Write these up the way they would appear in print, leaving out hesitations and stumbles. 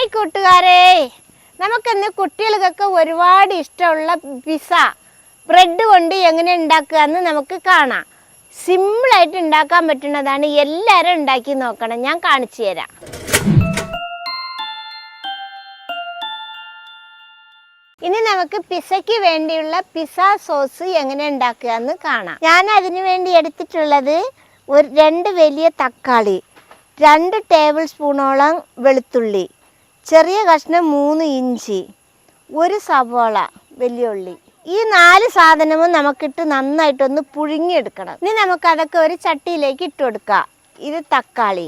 Hi കൂട്ടുകാരെ, നമുക്കിന്ന് കുട്ടികൾക്കൊക്കെ ഒരുപാട് ഇഷ്ടമുള്ള പിസ്സ ബ്രെഡ് കൊണ്ട് എങ്ങനെ ഉണ്ടാക്കുക എന്ന് നമുക്ക് കാണാം. സിമ്പിളായിട്ട് ഉണ്ടാക്കാൻ പറ്റുന്നതാണ്. എല്ലാവരും ഉണ്ടാക്കി നോക്കണം. ഞാൻ കാണിച്ചു തരാം. ഇനി നമുക്ക് പിസ്സയ്ക്ക് വേണ്ടിയുള്ള പിസ്സ സോസ് എങ്ങനെ ഉണ്ടാക്കുക എന്ന് കാണാം. ഞാൻ അതിനു വേണ്ടി എടുത്തിട്ടുള്ളത് 2 വലിയ തക്കാളി, 2 ടേബിൾ സ്പൂണോളം വെളുത്തുള്ളി, ചെറിയ കഷ്ണം 3 ഇഞ്ചി, 1 സവോള, വലിയ ഉള്ളി. ഈ 4 സാധനവും നമുക്കിട്ട് നന്നായിട്ടൊന്ന് പുഴുങ്ങിയെടുക്കണം. ഇനി നമുക്കതൊക്കെ ഒരു ചട്ടിയിലേക്ക് ഇട്ട് കൊടുക്കാം. ഇത് തക്കാളി,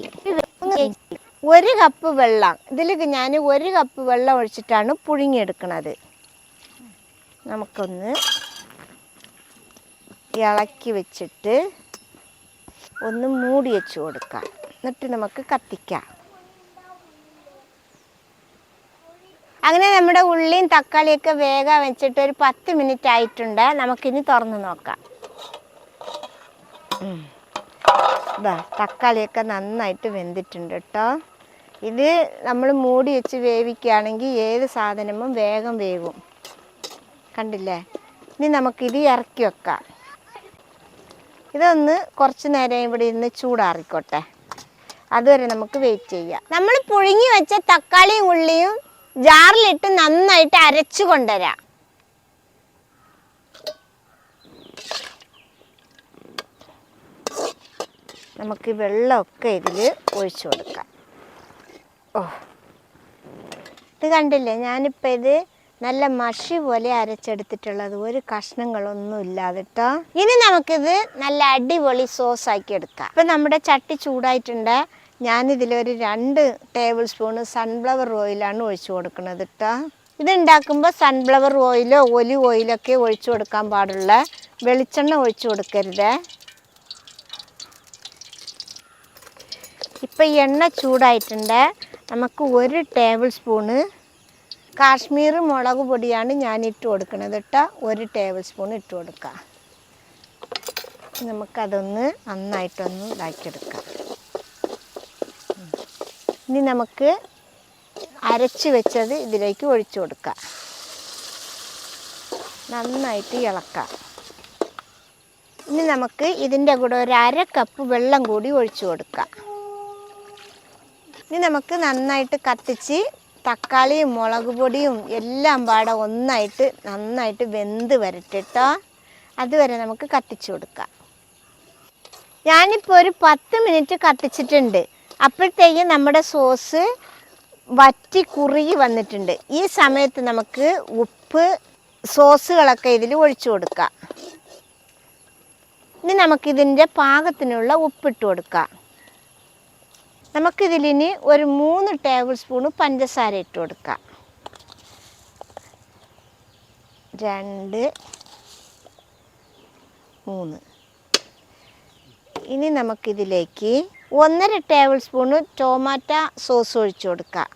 1 കപ്പ് വെള്ളം. ഇതിലേക്ക് ഞാൻ 1 കപ്പ് വെള്ളം ഒഴിച്ചിട്ടാണ് പുഴുങ്ങിയെടുക്കുന്നത്. നമുക്കൊന്ന് ഇളക്കി വെച്ചിട്ട് ഒന്ന് മൂടി വെച്ച് കൊടുക്കാം. എന്നിട്ട് നമുക്ക് കത്തിക്കാം. അങ്ങനെ നമ്മുടെ ഉള്ളിയും തക്കാളിയൊക്കെ വേഗം വെച്ചിട്ട് ഒരു 10 മിനിറ്റ് ആയിട്ടുണ്ട്. നമുക്കിനി തുറന്ന് നോക്കാം. തക്കാളിയൊക്കെ നന്നായിട്ട് വെന്തിട്ടുണ്ട് കേട്ടോ. ഇത് നമ്മൾ മൂടി വെച്ച് വേവിക്കുകയാണെങ്കിൽ ഏത് സാധനവും വേഗം വേവും. കണ്ടില്ലേ? ഇനി നമുക്കിത് ഇറക്കി വെക്കാം. ഇതൊന്ന് കുറച്ച് നേരം ഇവിടെ ഇരുന്ന് ചൂടാറിക്കോട്ടെ. അതുവരെ നമുക്ക് വെയിറ്റ് ചെയ്യാം. നമ്മൾ പുഴുങ്ങി വെച്ച തക്കാളിയും ഉള്ളിയും ജാറിലിട്ട് നന്നായിട്ട് അരച്ചു കൊണ്ടുവരാം. നമുക്ക് വെള്ളമൊക്കെ ഇതിൽ ഒഴിച്ചു കൊടുക്കാം. ഇത് കണ്ടില്ലേ? ഞാനിപ്പോൾ ഇത് നല്ല മഷി പോലെ അരച്ചെടുത്തിട്ടുള്ളത്, ഒരു കഷ്ണങ്ങളൊന്നും ഇല്ലാതെ കേട്ടോ. ഇനി നമുക്കിത് നല്ല അടിപൊളി സോസ് ആക്കി എടുക്കാം. ഇപ്പം നമ്മുടെ ചട്ടി ചൂടായിട്ടുണ്ട്. ഞാനിതിലൊരു 2 ടേബിൾ സ്പൂണ് സൺഫ്ലവർ ഓയിലാണ് ഒഴിച്ചു കൊടുക്കുന്നത് കേട്ടോ. ഇതുണ്ടാക്കുമ്പോൾ സൺഫ്ലവർ ഓയിലോ ഒലിവ് ഓയിലൊക്കെ ഒഴിച്ചു കൊടുക്കാൻ പാടുള്ള, വെളിച്ചെണ്ണ ഒഴിച്ചു കൊടുക്കരുത്. ഇപ്പം എണ്ണ ചൂടായിട്ടുണ്ട്. നമുക്ക് 1 ടേബിൾ സ്പൂണ് കാശ്മീർ മുളക് പൊടിയാണ് ഞാൻ ഇട്ട് കൊടുക്കുന്നത് കേട്ടോ. 1 ടേബിൾ സ്പൂൺ ഇട്ട് കൊടുക്കാം. നമുക്കതൊന്ന് നന്നായിട്ടൊന്ന് ഇതാക്കിയെടുക്കാം. ഇനി നമുക്ക് അരച്ച് വെച്ചത് ഇതിലേക്ക് ഒഴിച്ചു കൊടുക്കാം. നന്നായിട്ട് ഇളക്കാം. ഇനി നമുക്ക് ഇതിൻ്റെ കൂടെ ഒരു 1/2 കപ്പ് വെള്ളം കൂടി ഒഴിച്ചു കൊടുക്കാം. ഇനി നമുക്ക് നന്നായിട്ട് കത്തിച്ച് തക്കാളിയും മുളക് പൊടിയും എല്ലാം പാടെ നന്നായിട്ട് വെന്ത് വരട്ടെട്ടോ. അതുവരെ നമുക്ക് കത്തിച്ചു കൊടുക്കാം. ഞാനിപ്പോൾ ഒരു 10 മിനിറ്റ് കത്തിച്ചിട്ടുണ്ട്. അപ്പോഴത്തേക്ക് നമ്മുടെ സോസ് വറ്റി കുറുകി വന്നിട്ടുണ്ട്. ഈ സമയത്ത് നമുക്ക് ഉപ്പ്, സോസുകളൊക്കെ ഇതിൽ ഒഴിച്ചു കൊടുക്കാം. ഇനി നമുക്കിതിൻ്റെ പാകത്തിനുള്ള ഉപ്പിട്ട് കൊടുക്കാം. നമുക്കിതിലിനി ഒരു 3 ടേബിൾ സ്പൂണ് പഞ്ചസാര ഇട്ട് കൊടുക്കാം. 2, 3. ഇനി നമുക്കിതിലേക്ക് 1/2 ടേബിൾ സ്പൂണ് ടൊമാറ്റോ സോസ് ഒഴിച്ചു കൊടുക്കാം.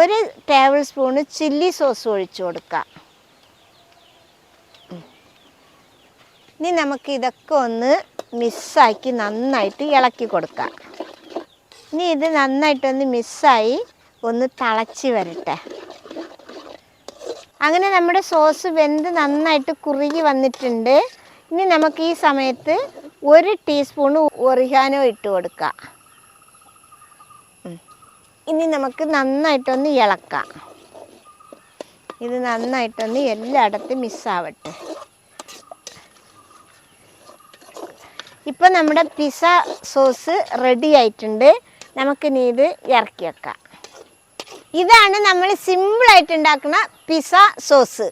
1 ടേബിൾ സ്പൂണ് ചില്ലി സോസ് ഒഴിച്ചു കൊടുക്കാം. ഇനി നമുക്ക് ഇതൊക്കെ ഒന്ന് മിക്സാക്കി നന്നായിട്ട് ഇളക്കി കൊടുക്കാം. ഇനി ഇത് നന്നായിട്ടൊന്ന് മിക്സായി ഒന്ന് തിളച്ച് വരട്ടെ. അങ്ങനെ നമ്മുടെ സോസ് വെന്ത് നന്നായിട്ട് കുറുകി വന്നിട്ടുണ്ട്. ഇനി നമുക്ക് ഈ സമയത്ത് 1 ടീസ്പൂണ് ഒറിഗാനോ ഇട്ട് കൊടുക്കാം. ഇനി നമുക്ക് നന്നായിട്ടൊന്ന് ഇളക്കാം. ഇത് നന്നായിട്ടൊന്ന് എല്ലായിടത്തും മിക്സാവട്ടെ. ഇപ്പോൾ നമ്മുടെ പിസ്സ സോസ് റെഡി ആയിട്ടുണ്ട്. നമുക്കിനി ഇത് ഇറക്കി വെക്കാം. ഇതാണ് നമ്മൾ സിമ്പിളായിട്ട് ഉണ്ടാക്കുന്ന പിസ്സ സോസ്.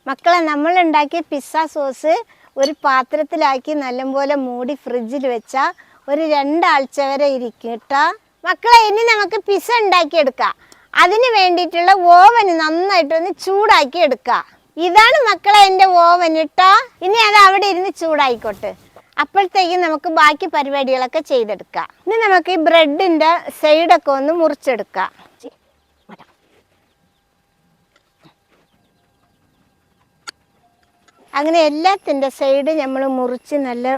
മക്കളെ, നമ്മൾ ഉണ്ടാക്കിയ പിസ്സ സോസ് ഒരു പാത്രത്തിലാക്കി നല്ലപോലെ മൂടി ഫ്രിഡ്ജിൽ വെച്ചാൽ ഒരു 2 ആഴ്ച വരെ ഇരിക്കും കേട്ടോ. മക്കളെ, ഇനി നമുക്ക് പിസ്സ ഉണ്ടാക്കിയെടുക്കാം. അതിന് വേണ്ടിയിട്ടുള്ള ഓവൻ നന്നായിട്ടൊന്ന് ചൂടാക്കി എടുക്കാം. ഇതാണ് മക്കളെ എൻ്റെ ഓവൻ കേട്ടോ. ഇനി അത് അവിടെ ഇരുന്ന് ചൂടായിക്കോട്ടെ. അപ്പോഴത്തേക്കും നമുക്ക് ബാക്കി പരിപാടികളൊക്കെ ചെയ്തെടുക്കാം. ഇനി നമുക്ക് ഈ ബ്രെഡിൻ്റെ സൈഡൊക്കെ ഒന്ന് മുറിച്ചെടുക്കാം. അങ്ങനെ എല്ലാത്തിൻ്റെ സൈഡ് നമ്മൾ മുറിച്ച് നല്ല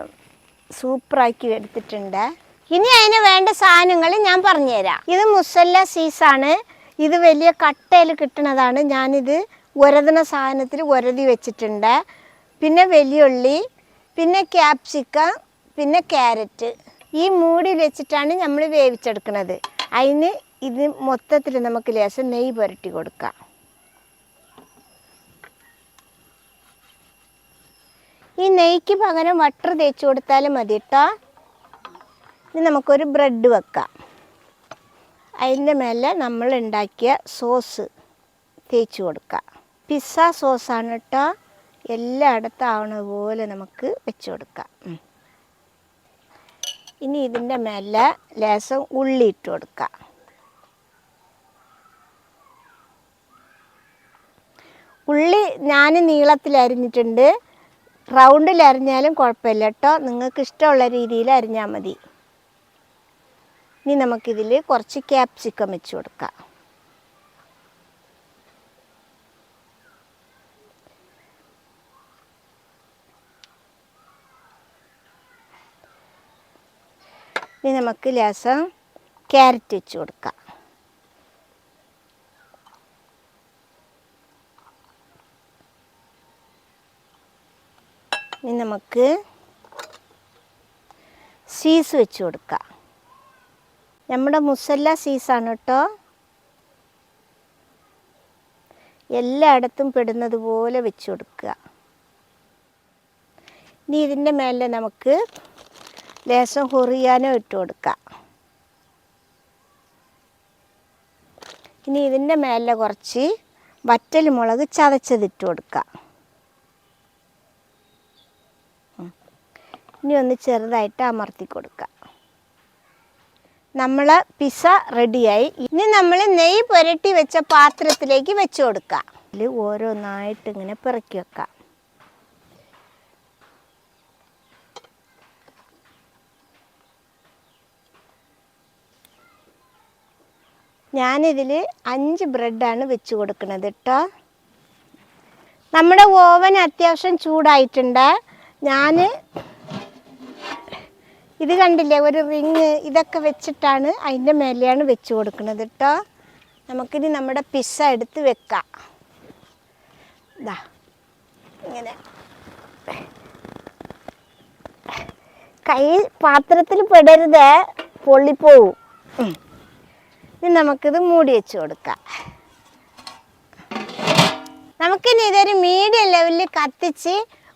സൂപ്പറാക്കി എടുത്തിട്ടുണ്ട്. ഇനി അതിന് വേണ്ട സാധനങ്ങൾ ഞാൻ പറഞ്ഞുതരാം. ഇത് മുസല്ല സീസാണ്. ഇത് വലിയ കട്ടയിൽ കിട്ടുന്നതാണ്. ഞാനിത് ഉരതുന്ന സാധനത്തിൽ ഉരതി വെച്ചിട്ടുണ്ട്. പിന്നെ വലിയുള്ളി, പിന്നെ ക്യാപ്സിക്കം, പിന്നെ ക്യാരറ്റ്. ഈ മൂടിൽ വെച്ചിട്ടാണ് നമ്മൾ വേവിച്ചെടുക്കുന്നത്. അതിന് ഇത് മൊത്തത്തിൽ നമുക്ക് ലേശം നെയ്യ് പുരട്ടി കൊടുക്കാം. ഈ നെയ്ക്ക് പകരം ബട്ടർ തേച്ച് കൊടുത്താലും മതി കേട്ടോ. ഇനി നമുക്കൊരു ബ്രെഡ് വെക്കാം. അതിൻ്റെ മേലെ നമ്മൾ ഉണ്ടാക്കിയ സോസ് തേച്ച് കൊടുക്കാം. പിസ്സ സോസാണ് കേട്ടോ. എല്ലായിടത്തും ആവണ പോലെ നമുക്ക് വെച്ച് കൊടുക്കാം. ഇനി ഇതിൻ്റെ മേലെ ലേശം ഉള്ളി ഇട്ട് കൊടുക്കാം. ഉള്ളി ഞാൻ നീളത്തിൽ അരിഞ്ഞിട്ടുണ്ട്. റൗണ്ടിൽ അരിഞ്ഞാലും കുഴപ്പമില്ല കേട്ടോ. നിങ്ങൾക്ക് ഇഷ്ടമുള്ള രീതിയിൽ അരിഞ്ഞാൽ മതി. ഇനി നമുക്കിതിൽ കുറച്ച് ക്യാപ്സിക്കം വെച്ച് കൊടുക്കാം. ഇനി നമുക്ക് ലേശം ക്യാരറ്റ് വെച്ച് കൊടുക്കാം. ഇനി നമുക്ക് ചീസ് വെച്ച് കൊടുക്കാം. നമ്മുടെ മുസല്ല സീസാണ് കേട്ടോ. എല്ലായിടത്തും പെടുന്നത് പോലെ വെച്ച് കൊടുക്കുക. ഇനി ഇതിൻ്റെ മേലെ നമുക്ക് ലേശം ഹൊറിയാനോ ഇട്ട് കൊടുക്കാം. ഇനി ഇതിൻ്റെ മേലെ കുറച്ച് വറ്റൽ മുളക് ചതച്ചതിട്ട് കൊടുക്കാം. ഇനി ഒന്ന് ചെറുതായിട്ട് അമർത്തി കൊടുക്കാം. നമ്മൾ പിസ്സ റെഡിയായി. ഇനി നമ്മൾ നെയ്യ് പുരട്ടി വെച്ച പാത്രത്തിലേക്ക് വെച്ച് കൊടുക്കാം. ഇതിൽ ഓരോന്നായിട്ട് ഇങ്ങനെ പിറക്കി വെക്കാം. ഞാനിതിൽ 5 ബ്രെഡാണ് വെച്ച് കൊടുക്കുന്നത് കേട്ടോ. നമ്മുടെ ഓവൻ അത്യാവശ്യം ചൂടായിട്ടുണ്ട്. ഞാൻ ഇത് കണ്ടില്ലേ, ഒരു റിങ് ഇതൊക്കെ വെച്ചിട്ടാണ് അതിൻ്റെ മേലെയാണ് വെച്ച് കൊടുക്കുന്നത് കേട്ടോ. നമുക്കിനി നമ്മുടെ പിസ്സ എടുത്ത് വെക്കാം. ഇതാ ഇങ്ങനെ കൈ പാത്രത്തിൽ പെടരുത്, പൊള്ളിപ്പോവും. ഇനി നമുക്കിത് മൂടി വെച്ച് കൊടുക്കാം. നമുക്കിനി ഇതൊരു മീഡിയം ലെവലിൽ കത്തിച്ച്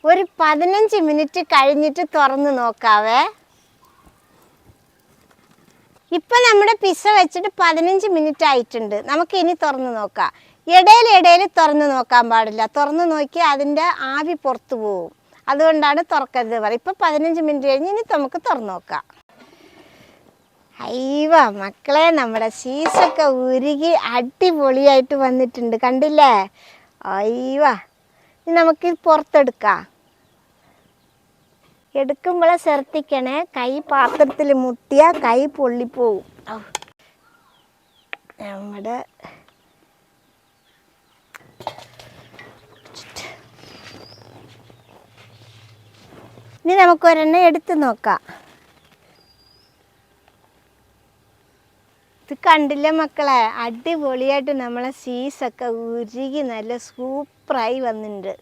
ഒരു 15 മിനിറ്റ് കഴിഞ്ഞിട്ട് തുറന്ന് നോക്കാവേ. ഇപ്പം നമ്മുടെ പിസ്സ വെച്ചിട്ട് 15 മിനിറ്റ് ആയിട്ടുണ്ട്. നമുക്ക് ഇനി തുറന്ന് നോക്കാം. ഇടയിൽ തുറന്ന് നോക്കാൻ പാടില്ല. തുറന്ന് നോക്കിയാൽ അതിൻ്റെ ആവി പുറത്തു പോവും. അതുകൊണ്ടാണ് തുറക്കരുത് പറയും. ഇപ്പം 15 മിനിറ്റ് കഴിഞ്ഞ് ഇനി നമുക്ക് തുറന്ന് നോക്കാം. അയ്യവ മക്കളെ, നമ്മുടെ ചീസൊക്കെ ഉരുകി അടിപൊളിയായിട്ട് വന്നിട്ടുണ്ട്. കണ്ടില്ലേ? അയ്യവ, ഇനി നമുക്ക് പുറത്തെടുക്കാം. എടുക്കുമ്പോഴേ ശ്രദ്ധിക്കണേ, കൈ പാത്രത്തിൽ മുട്ടിയാൽ കൈ പൊള്ളിപ്പോവും. നമ്മുടെ ഇനി നമുക്കൊരെണ്ണം എടുത്ത് നോക്കാം. ഇത് കണ്ടില്ലേ മക്കളെ, അടിപൊളിയായിട്ട് നമ്മളെ ചീസൊക്കെ ഉരുകി നല്ല സൂപ്പറായി വന്നിട്ടുണ്ട്.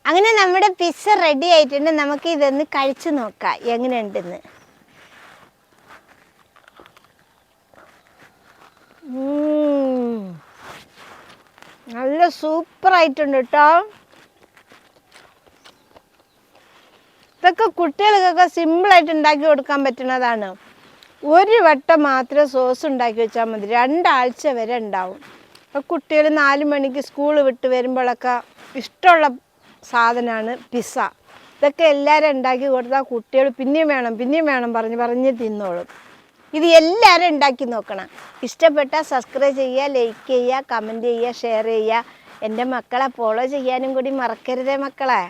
അങ്ങനെ നമ്മുടെ പിസ്സ റെഡി ആയിട്ടുണ്ട്. നമുക്ക് ഇതൊന്ന് കഴിച്ചു നോക്കാം എങ്ങനെയുണ്ടെന്ന്. നല്ല സൂപ്പറായിട്ടുണ്ട് കേട്ടോ. ഇതൊക്കെ കുട്ടികൾക്കൊക്കെ സിമ്പിളായിട്ട് ഉണ്ടാക്കി കൊടുക്കാൻ പറ്റുന്നതാണ്. ഒരു വട്ടം മാത്രം സോസ് ഉണ്ടാക്കി വെച്ചാൽ മതി, 2 ആഴ്ച വരെ ഉണ്ടാവും. അപ്പോൾ കുട്ടികൾ 4 മണിക്ക് സ്കൂൾ വിട്ട് വരുമ്പോഴൊക്കെ ഇഷ്ടമുള്ള സാധനമാണ് പിസ്സ. ഇതൊക്കെ എല്ലാവരും ഉണ്ടാക്കി കൊടുത്താൽ കുട്ടികൾ പിന്നെയും വേണം പറഞ്ഞ് തിന്നോളും. ഇത് എല്ലാവരും ഉണ്ടാക്കി നോക്കണം. ഇഷ്ടപ്പെട്ടാൽ സബ്സ്ക്രൈബ് ചെയ്യുക, ലൈക്ക് ചെയ്യുക, കമൻറ്റ് ചെയ്യുക, ഷെയർ ചെയ്യുക. എൻ്റെ മക്കളെ ഫോളോ ചെയ്യാനും കൂടി മറക്കരുതേ മക്കളെ.